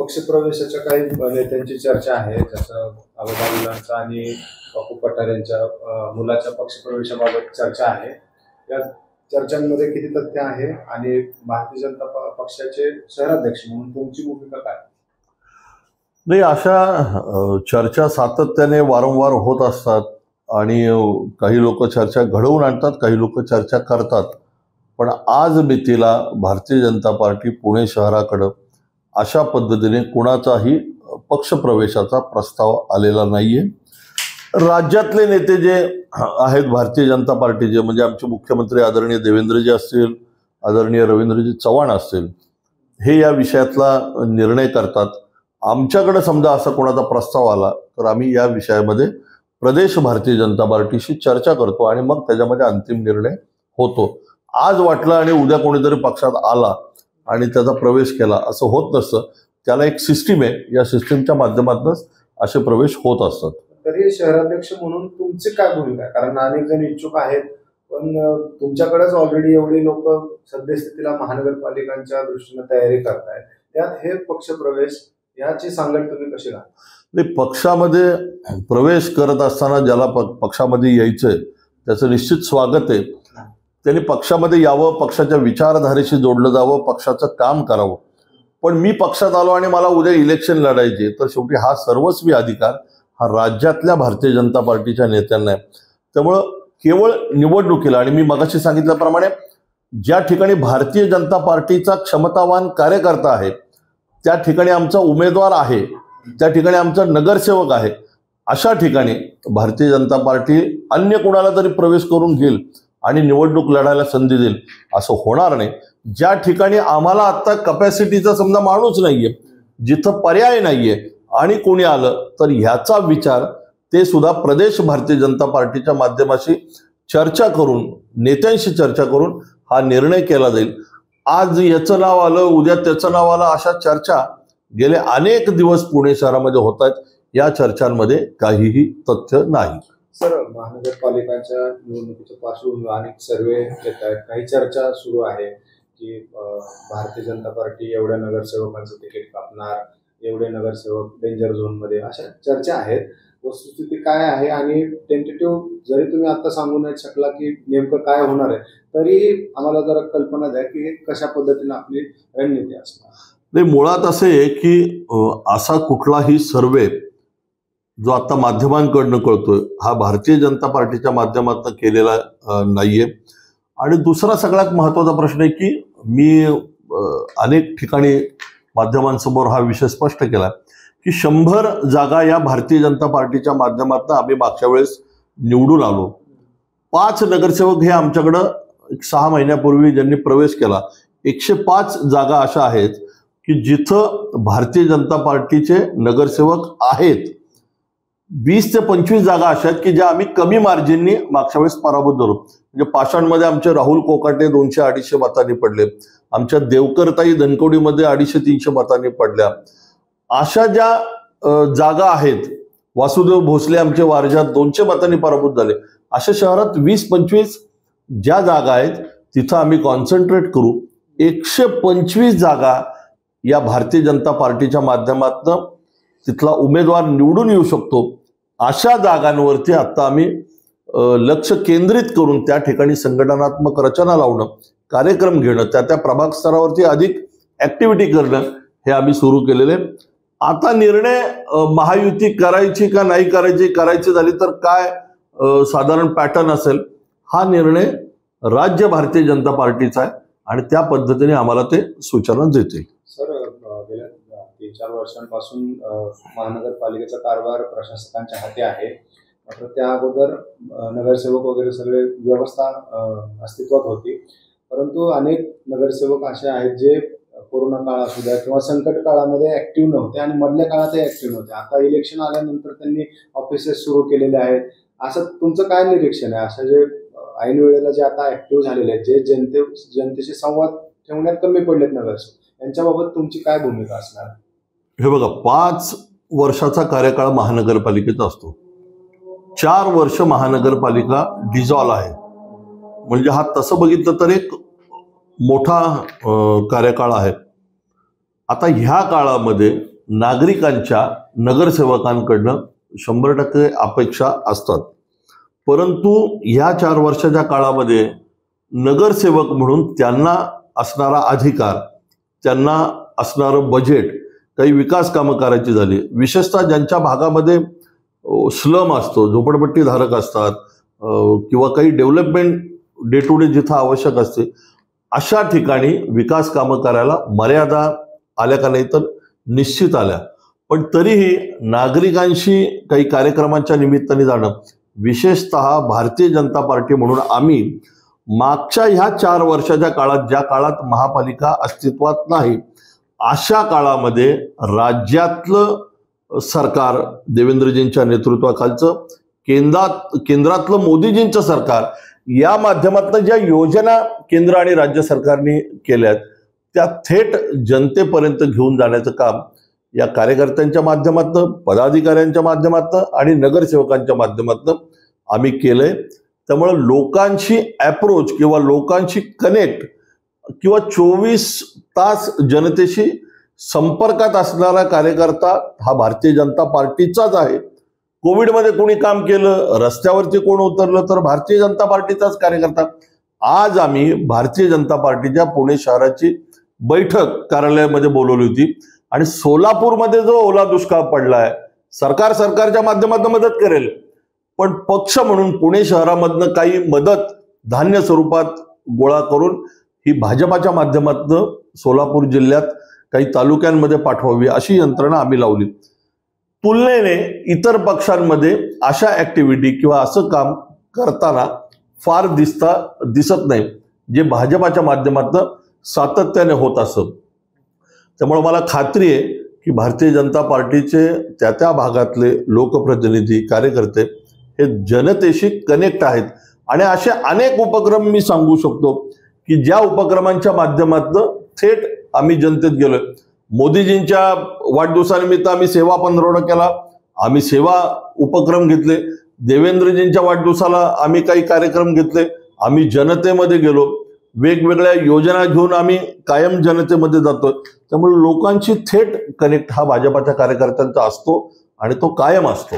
पक्षप्रवेशाच्या काही नेत्यांची चर्चा आहे, जसं अवधानींचा आणि बापू पठार यांच्या मुलाच्या पक्षप्रवेशाबाबत चर्चा आहे. या चर्चांमध्ये किती तथ्य आहे आणि भारतीय जनता पक्षाचे शहराध्यक्ष म्हणून तुमची भूमिका काय? नाही, अशा चर्चा सातत्याने वारंवार होत असतात आणि काही लोक चर्चा घडवून आणतात, काही लोक चर्चा करतात. पण आज मितीला भारतीय जनता पार्टी पुणे शहराकडं अशा पद्धतीने कुणाचाही पक्षप्रवेशाचा प्रस्ताव आलेला नाहीये. राज्यातले नेते जे आहेत भारतीय जनता पार्टीचे, म्हणजे आमचे मुख्यमंत्री आदरणीय देवेंद्रजी असतील, आदरणीय रवींद्रजी चव्हाण असतील, हे या विषयातला निर्णय करतात. आमच्याकडे समजा असा कोणाचा प्रस्ताव आला तर आम्ही या विषयामध्ये प्रदेश भारतीय जनता पार्टीशी चर्चा करतो आणि मग त्याच्यामध्ये अंतिम निर्णय होतो. आज वाटलं आणि उद्या कोणीतरी पक्षात आला आणि त्याचा प्रवेश केला असं होत नसतं. त्याला एक सिस्टीम आहे, या सिस्टीमच्या माध्यमातूनच असे प्रवेश होत असतात. तरी शहराध्यक्ष म्हणून तुमची काय भूमिका आहे? कारण अनेक जण इच्छुक आहेत, पण तुमच्याकडेच ऑलरेडी एवढी लोक सद्यस्थितीला महानगरपालिकांच्या दृष्टीने तयारी करतायत, त्यात हे पक्षप्रवेश याची सांगड तुम्ही कशी घालता? पक्षामध्ये प्रवेश करत असताना ज्याला पक्षामध्ये यायचंय त्याचं निश्चित स्वागत आहे. त्यांनी पक्षामध्ये यावं, पक्षाच्या विचारधारेशी जोडलं जावं, पक्षाचं काम करावं. पण मी पक्षात आलो आणि मला उद्या इलेक्शन लढायचे, तर शेवटी हा सर्वस्वी अधिकार हा राज्यातल्या भारतीय जनता पार्टीच्या नेत्यांना आहे. त्यामुळं केवळ निवडणुकीला, आणि मी मगाशी सांगितल्याप्रमाणे ज्या ठिकाणी भारतीय जनता पार्टीचा क्षमतावान कार्यकर्ता आहे, त्या ठिकाणी आमचा उमेदवार आहे, त्या ठिकाणी आमचा नगरसेवक आहे, अशा ठिकाणी भारतीय जनता पार्टी अन्य कोणाला तरी प्रवेश करून घेईल आणि निवडणूक लढायला संधी देईल असं होणार नाही. ज्या ठिकाणी आम्हाला आता कपॅसिटीचा समजा माणूस नाहीये, जिथं पर्याय नाहीये आणि कोणी आलं तर ह्याचा विचार ते सुद्धा प्रदेश भारतीय जनता पार्टीच्या माध्यमाशी चर्चा करून, नेत्यांशी चर्चा करून हा निर्णय केला जाईल. आज याचं नाव आलं, उद्या त्याचं नाव आलं, अशा चर्चा गेले अनेक दिवस पुणे शहरामध्ये होत आहेत. या चर्चांमध्ये काहीही तथ्य नाही. सर, महानगरपालिकांच्या निवडणुकीच्या पार्श्वभूमीवर अनेक सर्वे येत आहेत, काही चर्चा सुरू आहे की भारतीय जनता पार्टी एवढ्या नगरसेवकांचं तिकीट कापणार, एवढे नगरसेवक डेंजर झोनमध्ये, अशा चर्चा आहेत. वस्तुस्थिती काय आहे आणि टेंटेटिव्ह जरी तुम्ही आता सांगू नाही शकला की नेमकं काय होणार आहे, तरी आम्हाला जरा कल्पना द्या की कशा पद्धतीने आपली रणनीती असणार? नाही, मुळात असे आहे की असा कुठलाही सर्वे जो आता माध्यमांकडनं कळतोय हा भारतीय जनता पार्टीच्या माध्यमातून केलेला नाहीये. आणि दुसरा सगळ्यात महत्वाचा प्रश्न आहे की मी अनेक ठिकाणी माध्यमांसमोर हा विषय स्पष्ट केला की 100 जागा या भारतीय जनता पार्टीच्या माध्यमातून आम्ही मागच्या वेळेस निवडून आलो. 5 नगरसेवक हे आमच्याकडं 6 महिन्यापूर्वी ज्यांनी प्रवेश केला, 105 जागा अशा आहेत की जिथं भारतीय जनता पार्टीचे नगरसेवक आहेत. 20 ते 25 जागा अशा आहेत की ज्या आम्ही कमी मार्जिननी मागच्या वेळेस पराभूत झालो. म्हणजे पाषाणमध्ये आमचे राहुल कोकाटे 200-250 मतांनी पडले, आमच्या देवकरताई धनकवडीमध्ये 250-300 मतांनी पडल्या. अशा ज्या जागा आहेत, वासुदेव भोसले आमचे वारजात 200 मतांनी पराभूत झाले, अशा शहरात 20-25 ज्या जागा आहेत तिथं आम्ही कॉन्सन्ट्रेट करू. 125 जागा या भारतीय जनता पार्टीच्या माध्यमातून तिथला उमेदवार निवडून येऊ शकतो. अशा जागांवरती आता आम्ही लक्ष केंद्रित करून त्या ठिकाणी संघटनात्मक रचना लावणं, कार्यक्रम घेणं, त्या प्रभाग स्तरावरती अधिक ऍक्टिव्हिटी करणं हे आम्ही सुरू केलेले. आता निर्णय महायुती करायची का नाही करायची झाली तर काय साधारण पॅटर्न असेल, हा निर्णय राज्य भारतीय जनता पार्टीचा आहे आणि त्या पद्धतीने आम्हाला ते सूचना देतील. सर, गेल्या 3-4 वर्षांपासून महानगरपालिकेचा कारभार प्रशासकांच्या हाती आहे. मात्र त्या अगोदर नगरसेवक वगैरे सगळे व्यवस्था अस्तित्वात होती, परंतु अनेक नगरसेवक असे आहेत जे कोरोना काळ असू द्या किंवा संकट काळामध्ये ऍक्टिव्ह नव्हते आणि मधल्या काळातही ऍक्टिव्ह नव्हते. आता इलेक्शन आल्यानंतर त्यांनी ऑफिसेस सुरू केलेले आहेत. असं तुमचं काय निरीक्षण आहे? असं जे ऐन वेळेला जे आता ऍक्टिव्ह झालेले आहेत, जे जनतेशी संवाद ठेवण्यात कमी पडलेत नगरसेवक, यांच्याबाबत तुमची काय भूमिका असणार? हे बघा, 5 वर्षाचा कार्यकाळ महानगरपालिकेचा असतो. 4 वर्ष महानगरपालिका डिझॉल्व आहे, म्हणजे हा तसं बघितलं तर एक मोठा कार्यकाळ आहे. आता ह्या काळामध्ये नागरिकांच्या नगरसेवकांकडनं 100% अपेक्षा असतात, परंतु ह्या 4 वर्षाच्या काळामध्ये नगरसेवक म्हणून त्यांना असणारा अधिकार, त्यांना असणारं बजेट, काही विकास कामं करायची झाली, विशेषतः ज्यांच्या भागामध्ये स्लम असतो, झोपडपट्टी धारक असतात, किंवा काही डेव्हलपमेंट डे टू डे जिथं आवश्यक असते, अशा ठिकाणी विकास कामं करायला मर्यादा आल्या का? नाही तर निश्चित आल्या. पण तरीही नागरिकांशी काही कार्यक्रमांच्या निमित्ताने जाणं, विशेषतः भारतीय जनता पार्टी म्हणून आम्ही मागच्या ह्या 4 वर्षाच्या काळात, ज्या काळात महापालिका अस्तित्वात नाही, अशा काळामध्ये राज्यातलं सरकार, देवेंद्रजींच्या नेतृत्वाखालचं केंद्रातलं मोदीजींचं सरकार, या माध्यमातून ज्या योजना केंद्र आणि राज्य सरकारने केल्यात त्या थेट जनतेपर्यंत घेऊन जाण्याचं काम या कार्यकर्त्यांच्या माध्यमातून, पदाधिकाऱ्यांच्या माध्यमातून आणि नगरसेवकांच्या माध्यमातून आम्ही केलंय. त्यामुळे लोकांशी अप्रोच किंवा लोकांशी कनेक्ट किंवा 24 तास जनतेशी संपर्कात असणारा कार्यकर्ता हा भारतीय जनता पार्टीचाच आहे. कोविडमध्ये कोणी काम केलं, रस्त्यावरती कोण उतरलं, तर भारतीय जनता पार्टीचाच कार्यकर्ता. आज आम्ही भारतीय जनता पार्टीच्या पुणे शहराची बैठक कार्यालयामध्ये बोलवली होती आणि सोलापूरमध्ये जो ओला दुष्काळ पडलाय, सरकारच्या माध्यमातून मदत करेल, पण पक्ष म्हणून पुणे शहरामधनं काही मदत धान्य स्वरूपात गोळा करून ही भाजपाच्या माध्यमातून सोलापूर जिल्ह्यात काही तालुक्यांमध्ये पाठवावी अशी यंत्रणा आम्ही लावली. तुलनेने इतर पक्षांमध्ये अशा ऍक्टिव्हिटी किंवा असं काम करताना फार दिसत नाही, जे भाजपाच्या माध्यमातून सातत्याने होत असत. त्यामुळे मला खात्री आहे की भारतीय जनता पार्टीचे त्या भागातले लोकप्रतिनिधी, कार्यकर्ते हे जनतेशी कनेक्ट आहेत आणि असे अनेक उपक्रम मी सांगू शकतो की ज्या उपक्रमांच्या माध्यमातून थेट आम्ही जनतेत गेलोय. मोदीजींच्या वाढदिवसानिमित्त आम्ही सेवा पंधरवडा केला, आम्ही सेवा उपक्रम घेतले. देवेंद्रजींच्या वाढदिवसाला आम्ही काही कार्यक्रम घेतले, आम्ही जनतेमध्ये गेलो, वेगवेगळ्या योजना घेऊन आम्ही कायम जनतेमध्ये जातोय. त्यामुळे लोकांशी थेट कनेक्ट हा भाजपाच्या कार्यकर्त्यांचा असतो आणि तो कायम असतो.